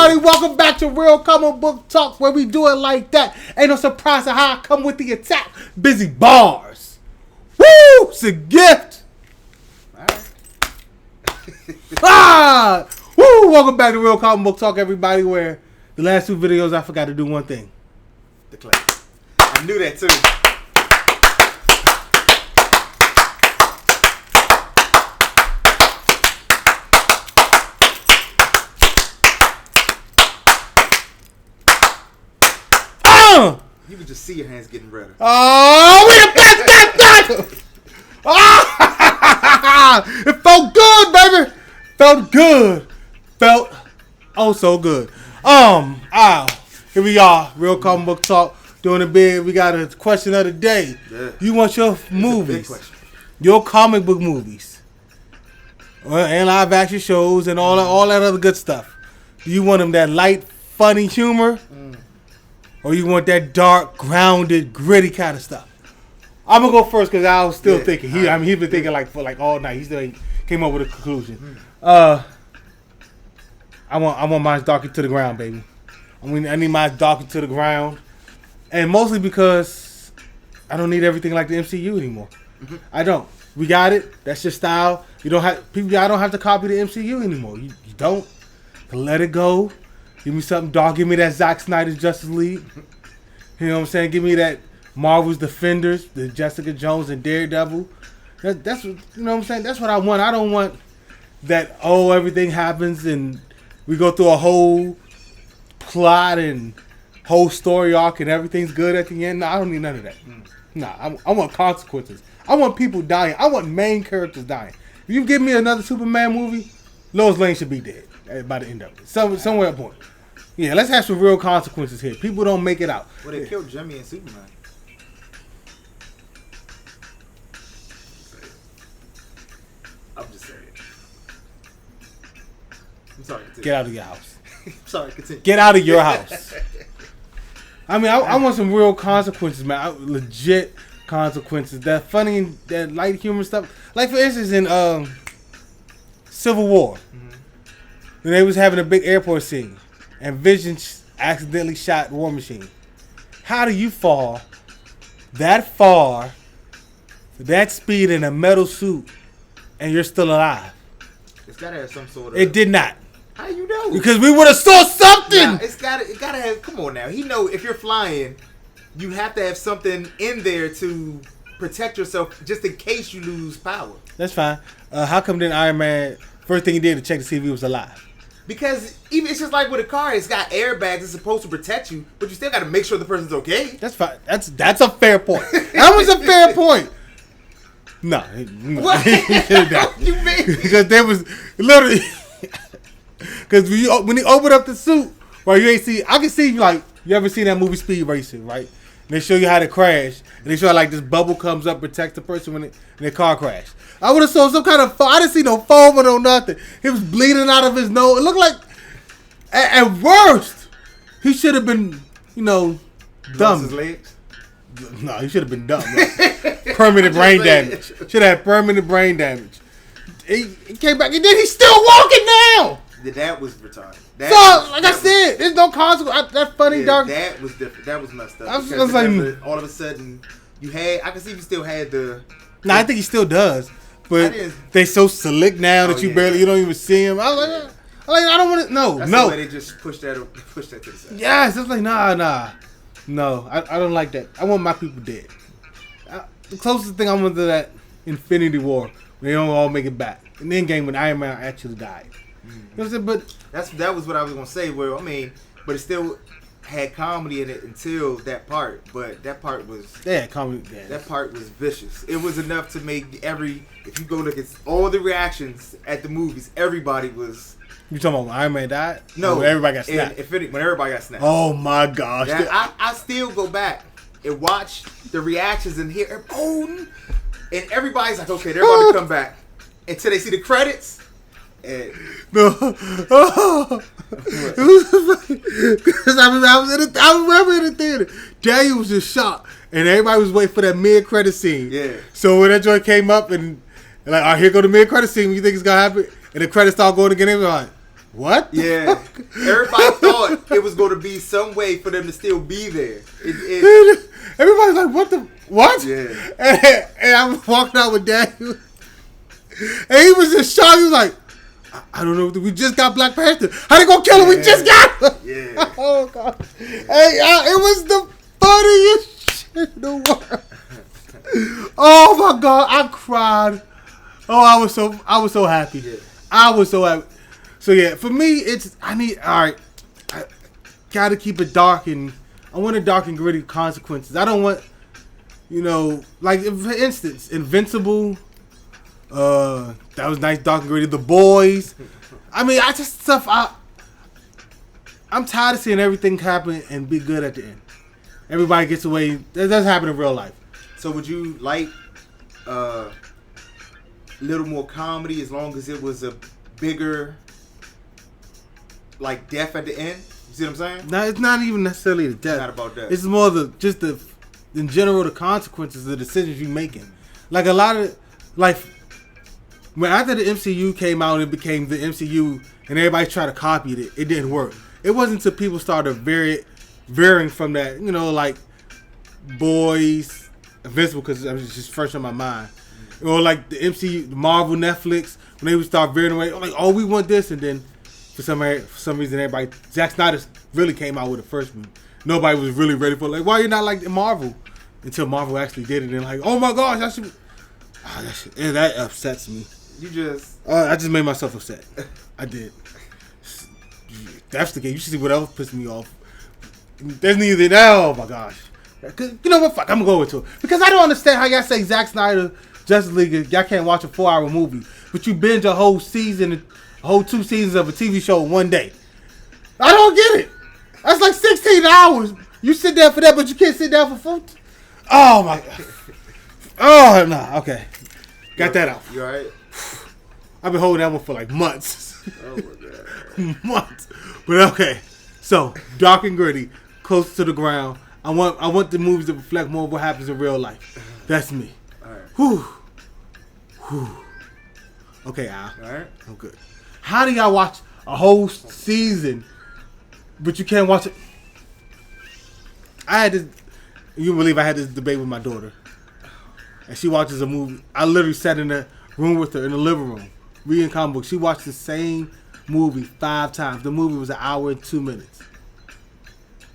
everybody. Welcome back to Real Comic Book Talk, where we do it like that. Ain't no surprise to how I come with the attack. Busy bars. Woo! It's a gift. Alright. Woo! Welcome back to Real Comic Book Talk, everybody, where the last two videos I forgot to do one thing. The clap. I knew that too. You can just see your hands getting redder. Oh, we the best. It felt good, baby. Felt good. Felt oh so good. Here we are, Real Comic Book Talk, doing a big. We got a question of the day. Yeah. You want your movies, your comic book movies, and live action shows, and all that other good stuff. Do you want them that light, funny humor? Or you want that dark, grounded, gritty kind of stuff? I'm gonna go first because I was still thinking. He's been thinking for all night. He still ain't came up with a conclusion. I want mine darker to the ground, baby. I need mine darker to the ground, and mostly because I don't need everything like the MCU anymore. I don't. We got it. That's your style. You don't have people. I don't have to copy the MCU anymore. You don't. Let it go. Give me something dark. Give me that Zack Snyder's Justice League. You know what I'm saying? Give me that Marvel's Defenders, the Jessica Jones and Daredevil. That's what, you know what I'm saying? That's what I want. I don't want that, everything happens and we go through a whole plot and whole story arc and everything's good at the end. No, I don't need none of that. I want consequences. I want people dying. I want main characters dying. If you give me another Superman movie, Lois Lane should be dead by the end of it. Somewhere at point. Yeah, let's have some real consequences here. People don't make it out. Well, they killed Jimmy and Superman. I'm just saying. I'm sorry. Continue. Get out of your house. I'm sorry. Continue. Get out of your house. I mean, I want some real consequences, man. Legit consequences. That funny, that light humor stuff. Like, for instance, in Civil War, when they was having a big airport scene, and Vision accidentally shot War Machine. How do you fall that far, that speed in a metal suit, and you're still alive? It's gotta have some sort of. It did not. How you know? Because we would have saw something. Nah, it gotta have. Come on now. He know if you're flying, you have to have something in there to protect yourself, just in case you lose power. That's fine. How come then Iron Man first thing he did to check to see if he was alive? Because even it's just like with a car, it's got airbags. It's supposed to protect you, but you still got to make sure the person's okay. That's fine. That's a fair point. That was a fair point. No. What? You mean? Because there was literally. Because when he opened up the suit, right, you ain't see. I can see like you ever seen that movie Speed Racer, right? And they show you how to crash, and they show like this bubble comes up, protects the person when their car crashed. I would have saw some kind of foam. I didn't see no foam or no nothing. He was bleeding out of his nose. It looked like, at worst, he should have been, dumb. Lost his legs? No, he should have been dumb. Right? Permanent brain damage. Should have had permanent brain damage. He came back, and then he's still walking now. That was retarded. I said, there's no consequence. That funny dark. That was different. That was messed up. I was like, all of a sudden, I can see you still had the. No, I think he still does. But they so slick now that you don't even see him. I was like, I don't want to. No. The way they just push that to the side. Yes, it's like nah. No, I don't like that. I want my people dead. The closest thing I want to that Infinity War, they don't all make it back. In the Endgame, when Iron Man actually died. You know what I'm saying? But that was what I was gonna say. Well, I mean, but it still had comedy in it until that part. But that part was comedy. Yeah. That part was vicious. It was enough to make if you go look at all the reactions at the movies, everybody was. You talking about when Iron Man died? No, when everybody got snapped. When everybody got snapped. Oh my gosh! I still go back and watch the reactions and hear and everybody's like, okay, they're about to come back until they see the credits. And no, it was because I remember in the theater, Daniel was just shocked, and everybody was waiting for that mid-credit scene. Yeah. So when that joint came up and like, all right, here go the mid-credit scene, what you think it's gonna happen? And the credits start going again, they were like, What? Yeah. Everybody thought it was going to be some way for them to still be there. Everybody's like, what? Yeah. And I was walking out with Daniel. And he was just shocked. He was like, I don't know. We just got Black Panther. How they gonna kill him? We just got him. Yeah. Oh, God. Hey, it was the funniest shit in the world. Oh, my God. I cried. Oh, I was so happy. Yeah. I was so happy. So, yeah, for me, I got to keep it dark, and I want a dark and gritty consequences. I don't want, like, for instance, Invincible. That was nice, dark and gritty. The Boys. I mean, I'm tired of seeing everything happen and be good at the end. Everybody gets away. That doesn't happen in real life. So would you like a little more comedy as long as it was a bigger, like, death at the end? You see what I'm saying? No, it's not even necessarily the death. Not about that. It's more in general, the consequences of the decisions you're making. Like a lot of, like, when after the MCU came out and it became the MCU and everybody tried to copy it, it didn't work. It wasn't until people started veering from that, like Boys, Invincible, because it was just fresh on my mind. Or like the MCU, the Marvel, Netflix, when they would start veering away, like, oh, we want this, and then for some reason, everybody, Zack Snyder really came out with the first one. Nobody was really ready for it. Like, why are you not like Marvel? Until Marvel actually did it, and like, oh my gosh, that upsets me. I just made myself upset. I did. That's the game. You should see what else pissed me off. There's neither that. Oh my gosh. You know what? Fuck. I'm gonna go into it because I don't understand how y'all say Zack Snyder Justice League. Y'all can't watch a 4-hour movie, but you binge a whole season, a whole 2 seasons of a TV show in one day. I don't get it. That's like 16 hours. You sit there for that, but you can't sit down for 4. Oh my god. Oh no. Okay. Got that out. You alright? I've been holding that one for like months. Oh my god. Months. But okay. So, dark and gritty, close to the ground. I want the movies to reflect more of what happens in real life. That's me. Alright. Whew. Okay, Al. Alright. I'm good. How do y'all watch a whole season, but you can't watch it? You believe I had this debate with my daughter. And she watches a movie. I literally sat in the room with her in the living room, reading comic books. She watched the same movie 5 times. The movie was 1 hour and 2 minutes.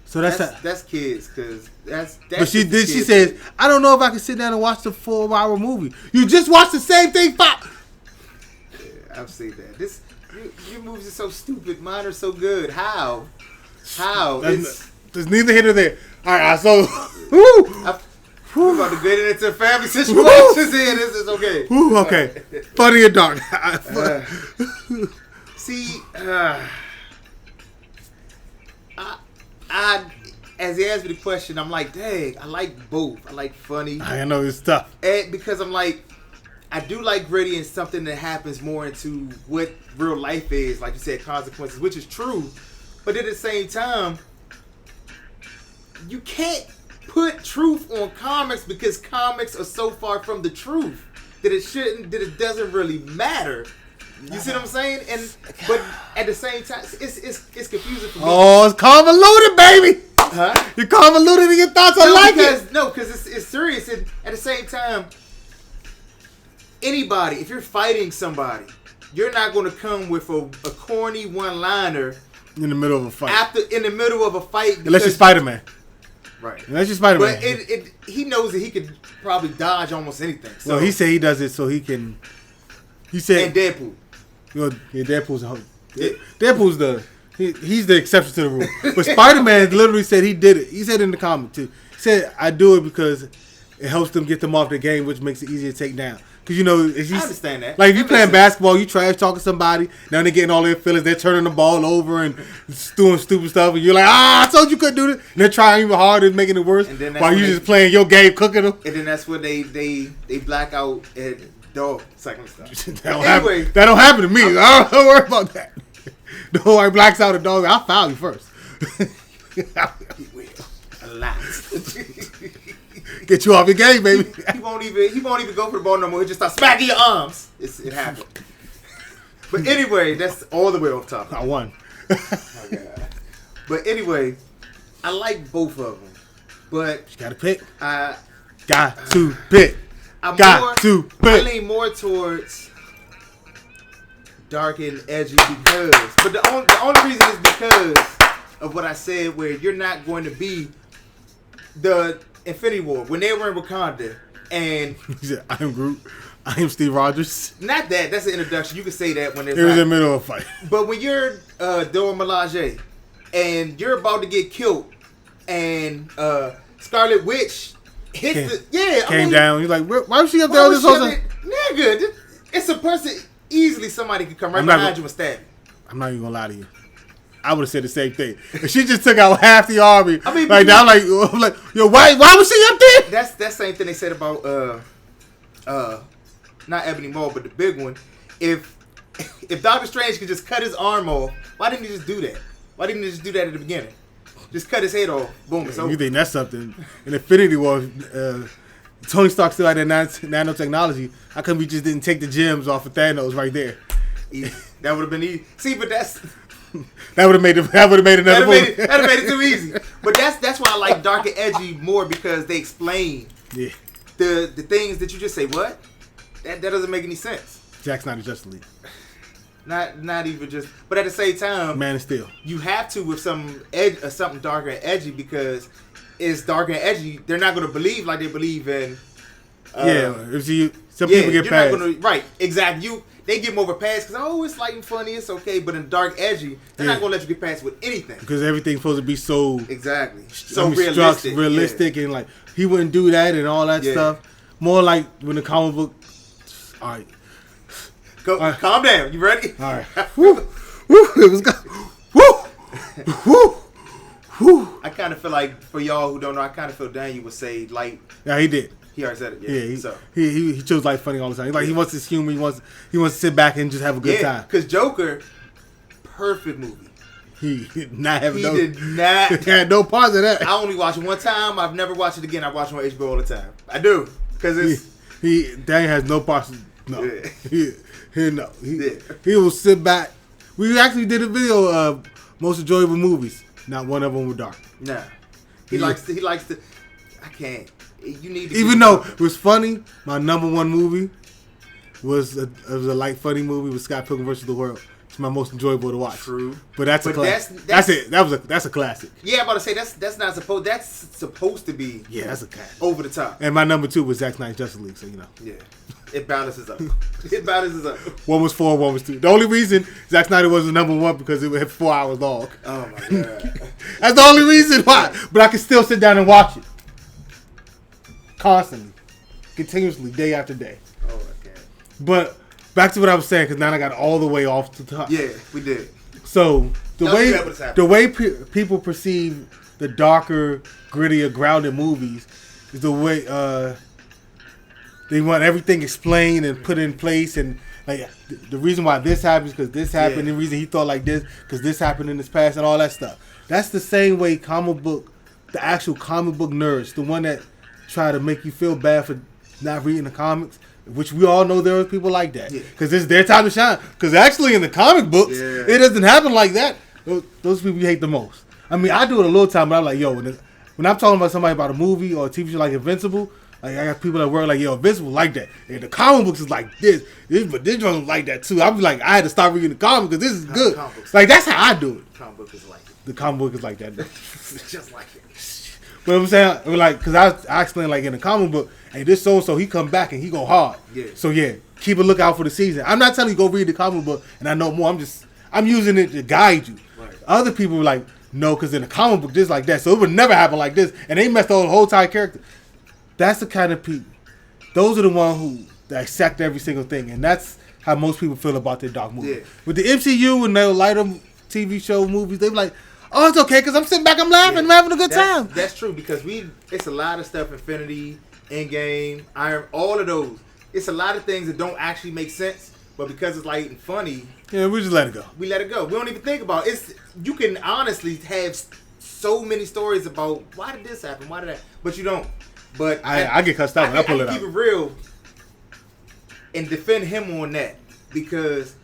So that's kids, cause that's. But she did. She says, "I don't know if I can sit down and watch the 4-hour movie. You just watched the same thing 5." Yeah, I've seen that. Your movies are so stupid. Mine are so good. How? There's neither here nor there. All right, so. We're about to get into family situations here. This is okay. Okay. Funny and dark. See, I as he asked me the question, I'm like, dang, I like both. I like funny. I know it's tough. And because I'm like, I do like gritty and something that happens more into what real life is, like you said, consequences, which is true. But at the same time, you can't put truth on comics because comics are so far from the truth that it doesn't really matter. You see what I'm saying? But at the same time, it's confusing for me. Oh, it's convoluted, baby. Huh? You're convoluted in your thoughts. I like it. No, because it's serious. And at the same time, anybody, if you're fighting somebody, you're not going to come with a corny one-liner in the middle of a fight. In the middle of a fight. Unless you're Spider-Man. Right. Unless you're Spider-Man. But he knows that he could probably dodge almost anything. So. Well, he said he does it so he can. He said. And Deadpool. Deadpool's he's the exception to the rule. But Spider-Man literally said he did it. He said in the comic too. He said, I do it because it helps them get them off the game, which makes it easier to take down. Because I understand that. Like if you playing basketball, you trash talking somebody. Now they're getting all their feelings. They're turning the ball over and doing stupid stuff, and you're like, I told you couldn't do this. And they're trying even harder, and making it worse. While you just playing your game, cooking them. And then that's when they black out and dog cycling stuff. That don't happen to me. I don't worry about that. Nobody blacks out a dog. I'll foul you first. He will. A lot. Get you off your game, baby. He won't even go for the ball no more. He just start smacking your arms. It happened. But anyway, that's all the way off topic. I won. Oh my God. But anyway, I like both of them. But You gotta pick. I Got to pick. I'm Got to I pick. lean more towards dark and edgy because, but the only reason is because of what I said, where you're not going to be the Infinity War when they were in Wakanda, and He said, I am Groot. I am Steve Rogers. not that's an introduction. You can say that when it's It was in the not, middle of a fight. but when you're Dora Milaje and you're about to get killed, and Scarlet Witch hits Came down. He's like, why was she up Why there was this whole she time? nigga, it's a person. Easily somebody could come right I'm not behind gonna- you and stab you. I'm not even gonna lie to you. I would have said the same thing. If she just took out half the army, I mean, like I'm like, yo, why was she up there? That's that same thing they said about not Ebony Maw, but the big one. If Doctor Strange could just cut his arm off, why didn't he just do that? Why didn't he just do that at the beginning? Just cut his head off. Boom, it's over. You think that's something? In Infinity War, Tony Stark still had that nanotechnology. How come we just didn't take the gems off of Thanos right there? Easy. That would have been easy. See, but that's That would have made another movie. that'd have made it too easy. But that's why I like dark and edgy more, because they explain Yeah, the things that you just say. What? That doesn't make any sense. Jack Snyder's Justice League, Not even just. But at the same time, Man of Steel. you have to with something darker and edgy, because it's dark and edgy. They're not going to believe like they believe in. If some people get you're past. not gonna, right, exactly. They give them over pass because it's light and funny, it's okay. But in dark edgy, they're not gonna let you get past with anything. Because everything's supposed to be so Exactly. So realistic, and like he wouldn't do that and all that stuff. More like when the comic book. All right, Calm down. You ready? all right. Woo, woo, it was good. Woo, woo, woo. I kind of feel like, for y'all who don't know, I kind of feel Daniel would say light. Yeah, he did. He already said it. Yeah, he chose like funny all the time. Like he wants his humor. He wants to sit back and just have a good time. Because Joker, perfect movie. He did not have He no. did not. He had no parts of that. I only watch it one time. I've never watched it again. I watch it on HBO all the time. I do, because it's Daniel has no parts. No, Yeah. he will sit back. We actually did a video of most enjoyable movies. Not one of them were dark. nah. He likes to. I can't. You need to. Even though it was funny, my number one movie was a light funny movie with Scott Pilgrim vs. the World. It's my most enjoyable to watch. True, but that's a classic. That's it. That's a classic. Yeah, I'm about to say that's not supposed. That's supposed to be. Yeah, that's a classic. Over the top. And my number two was Zack Snyder's Justice League. So Yeah, it balances up. It balances up. One was 4, one was 2. The only reason Zack Snyder was the number one because it had 4 hours long. Oh my god. That's the only reason why. But I can still sit down and watch it constantly, continuously, day after day. Oh my god. But back to what I was saying, because now I got all the way off the top. Yeah, we did. So People the way people perceive the darker, grittier, grounded movies is the way they want everything explained and put in place, and like the reason why this happens because this happened, the reason he thought like this because this happened in his past, and all that stuff. That's the same way the actual comic book nerds, the one that try to make you feel bad for not reading the comics, which we all know there are people like that. Because it's their time to shine. Because actually in the comic books, it doesn't happen like that. Those people you hate the most. I mean, I do it a little time, but I'm like, yo, when I'm talking about somebody about a movie or a TV show like Invincible, like I got people that work like, yo, Invincible like that. And the comic books is like this but this one like that too. I'm like, I had to stop reading the comic because this is good. Like that's how I do it. The comic book is like it. The comic book is like that. Just like it. But I'm saying, like, because I explained, like, in the comic book, hey, this so-and-so, he come back and he go hard. Yeah. So, yeah, keep a lookout for the season. I'm not telling you go read the comic book and I know more. I'm using it to guide you. Right. Other people were like, no, because in the comic book, this like that. So it would never happen like this. And they messed the whole entire character. That's the kind of people. Those are the ones who accept every single thing. And that's how most people feel about their dark movies. Yeah. With the MCU and their lighter TV show movies, they be like, oh, it's okay because I'm sitting back, I'm laughing, I'm having a good time. That's true because it's a lot of stuff, Infinity, Endgame, Iron, all of those. It's a lot of things that don't actually make sense, but because it's light and funny, yeah, we just let it go. We let it go. We don't even think about it. You can honestly have so many stories about why did this happen, why did that, but you don't. But I get cussed out when I pull it out. Keep it real and defend him on that because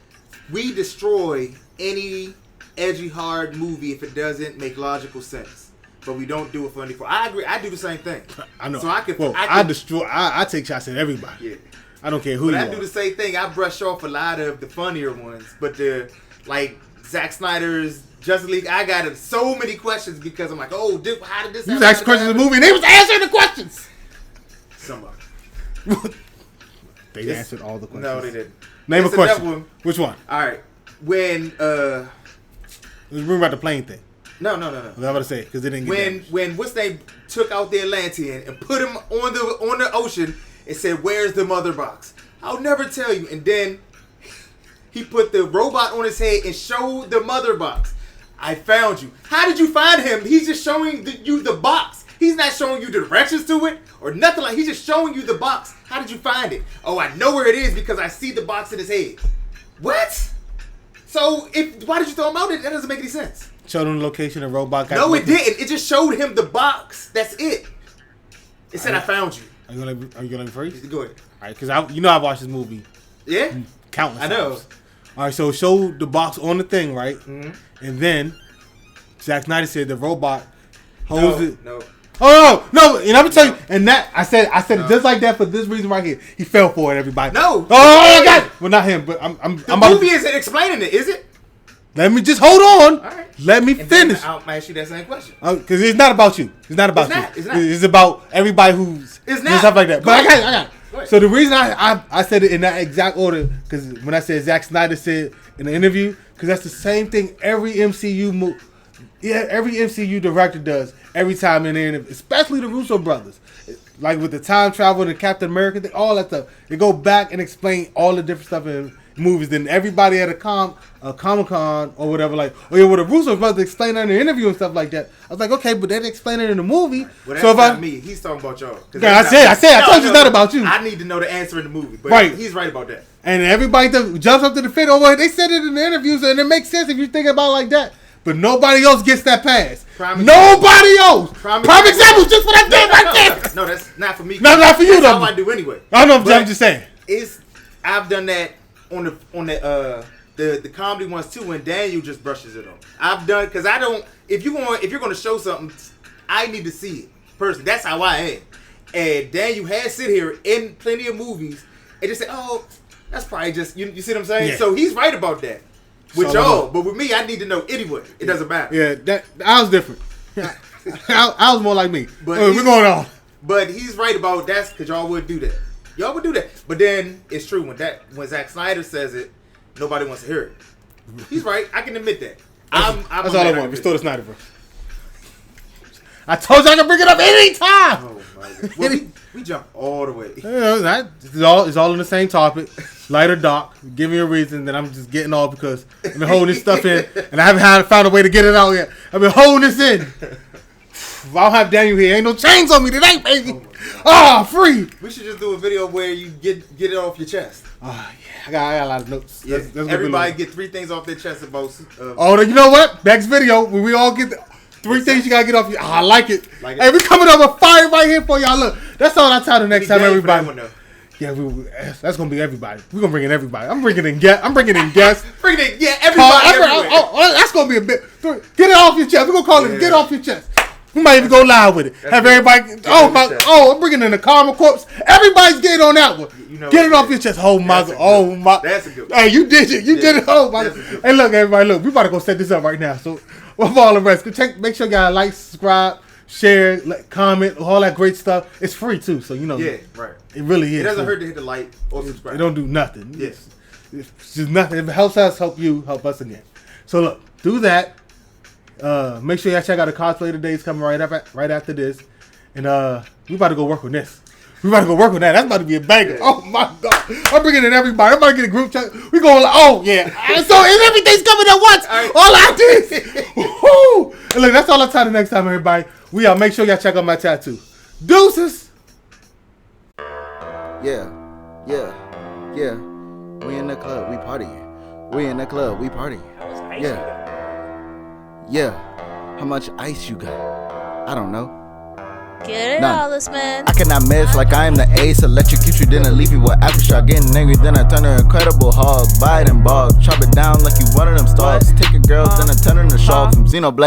we destroy any edgy, hard movie if it doesn't make logical sense. But we don't do it for any. I agree. I do the same thing. I know. So I can. I take shots at everybody. Yeah. I don't care who you are. I do the same thing. I brush off a lot of the funnier ones, but the like Zack Snyder's Justice League, I got so many questions because I'm like, how did this happen? You was asking questions in the movie, and they was answering the questions. Some of them. They answered all the questions. No, they didn't. Name a question. Which one? All right. When remember about the plane thing. No. I was about to say because they didn't get when what's they took out the Atlantean and put him on the ocean and said, "Where's the mother box?" I'll never tell you. And then he put the robot on his head and showed the mother box. I found you. How did you find him? He's just showing you the box. He's not showing you directions to it or nothing like. He's just showing you the box. How did you find it? Oh, I know where it is because I see the box in his head. What? So why did you throw him out? That doesn't make any sense. Showed him the location the robot got. No, it didn't. It just showed him the box. That's it. It said, "I found you." Are you gonna let me freeze? Go ahead. All right, because I've watched this movie. Yeah. Countless I know. times. All right, so show the box on the thing, right? Mm-hmm. And then Zack Snyder said the robot holds it. No. Oh no! And I'm gonna tell you, and that I said it just like that for this reason right here. He fell for it, everybody. No. Oh my God! Well, not him, but I'm. The movie isn't explaining it, is it? Let me just hold on. All right. Let me finish. I'll ask you that same question. Because it's not about you. It's not about you. It's not. It's about everybody who's it's not. stuff like that. But I got it. So the reason I said it in that exact order, because when I said Zack Snyder said in the interview, because that's the same thing every MCU every MCU director does every time in there, especially the Russo brothers. Like with the time travel and the Captain America thing, all that stuff. They go back and explain all the different stuff in movies. Then everybody at a Comic-Con or whatever, like, oh yeah, well the Russo brothers explain that in the interview and stuff like that. I was like, okay, but they didn't explain it in the movie. Well, that's so not me. He's talking about y'all. I told you it's not about you. I need to know the answer in the movie, but right. He's right about that. And everybody jumps up to the fit. Oh, well, they said it in the interviews, and it makes sense if you think about it like that. But nobody else gets that pass. Nobody else. Prime example, just what I did right there. No, that's not for me. Not for you, that's though. how I do anyway. I know, I'm just saying. I've done that on the comedy ones too, when Daniel just brushes it off. I've done because I don't. If you're going to show something, I need to see it personally. That's how I am. And Daniel has sit here in plenty of movies and just say, "Oh, that's probably just you." See what I'm saying? Yeah. So he's right about that. With y'all, but with me, I need to know anyway. It doesn't matter. Yeah, I was different. I was more like me. But we're going on. But he's right about that's because y'all would do that. Y'all would do that. But then it's true when Zack Snyder says it, nobody wants to hear it. He's right. I can admit that. That's all I want. Restore the Snyder bro. I told you I can bring it up anytime. Oh my God. Well, we jump all the way. It's all in the same topic. Light or dark. Give me a reason that I'm just getting off because I've been holding this stuff in and I haven't found a way to get it out yet. I've been holding this in. If I don't have Daniel here, ain't no chains on me today, baby. Free. We should just do a video where you get it off your chest. Yeah, I got a lot of notes. Yeah. Everybody get 3 things off their chest about. You know what? Next video when we all get 3 things you gotta get off your. I like it. Hey, we coming up with fire right here for y'all. Look, that's all I tell the next time, everybody. Yeah, that's gonna be everybody. We're gonna bring in everybody. I'm bringing in guests. Everybody. That's gonna be a bit. Get it off your chest. We're gonna call it. Get off your chest. We might even go live with it. Have everybody. I'm bringing in the Karma Corpse. Everybody's getting on that one. Get it off your chest. Oh my God. Oh my. That's a good one. Hey, you did it. You did it. Oh my God. Hey, look, everybody. Look, we about to go set this up right now. So, with all the rest, make sure you guys like, subscribe, share, comment, all that great stuff. It's free too, so you know. Yeah, right. It really is. It doesn't hurt to hit the like or subscribe. It don't do nothing. Yes. It's just nothing. If it helps us, help you, help us again. So look, do that. Make sure y'all check out the cosplay todays coming right after this, and we about to go work on this. We about to go work on that. That's about to be a banger. Yeah. Oh my God! I'm bringing in everybody. I'm about to get a group chat. We going like, oh yeah. So everything's coming at once. All I did. Woo! And look, that's all I tell you next time, everybody. We out. Make sure y'all check out my tattoo. Deuces. Yeah. We in the club, we partying. We in the club, we partying. Yeah. How much ice you got? I don't know. Get it, None. all this man. I cannot miss like I am the ace. Electrocute you, then I leave you with aftershock. Getting angry, then I turn her incredible hog. Buy it in bulk, chop it down like you one of them stalks. Take a girl, then I turn her into shark from Xenoblade.